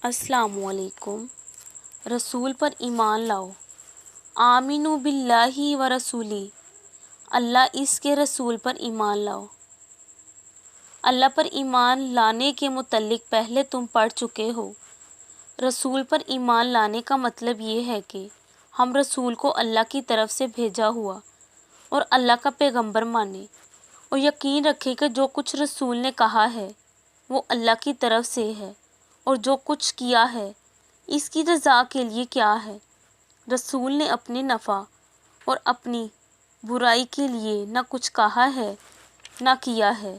السلام علیکم۔ رسول پر ایمان لاؤ۔ آمینو باللہ و رسولی، اللہ اس کے رسول پر ایمان لاؤ۔ اللہ پر ایمان لانے کے متعلق پہلے تم پڑھ چکے ہو۔ رسول پر ایمان لانے کا مطلب یہ ہے کہ ہم رسول کو اللہ کی طرف سے بھیجا ہوا اور اللہ کا پیغمبر مانیں اور یقین رکھیں کہ جو کچھ رسول نے کہا ہے وہ اللہ کی طرف سے ہے اور جو کچھ کیا ہے اس کی رضا کے لیے کیا ہے۔ رسول نے اپنے نفع اور اپنی برائی کے لیے نہ کچھ کہا ہے نہ کیا ہے۔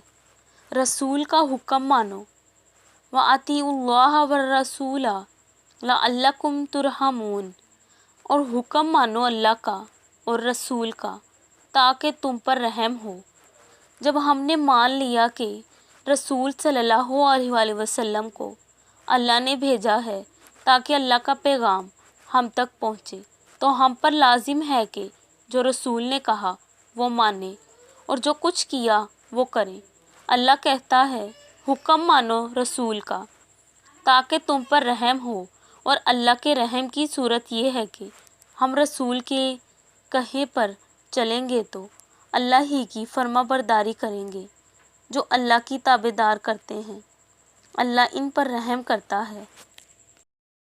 رسول کا حکم مانو۔ وَأَطِیعُوا اللَّهَ وَالرَّسُولَ لَعَلَّکُمْ تُرْحَمُونَ، اور حکم مانو اللہ کا اور رسول کا تاکہ تم پر رحم ہو۔ جب ہم نے مان لیا کہ رسول صلی اللہ علیہ وآلہ وسلم کو اللہ نے بھیجا ہے تاکہ اللہ کا پیغام ہم تک پہنچے، تو ہم پر لازم ہے کہ جو رسول نے کہا وہ مانیں اور جو کچھ کیا وہ کریں۔ اللہ کہتا ہے حکم مانو رسول کا تاکہ تم پر رحم ہو، اور اللہ کے رحم کی صورت یہ ہے کہ ہم رسول کے کہے پر چلیں گے تو اللہ ہی کی فرما برداری کریں گے۔ جو اللہ کی تابعدار کرتے ہیں اللہ ان پر رحم کرتا ہے۔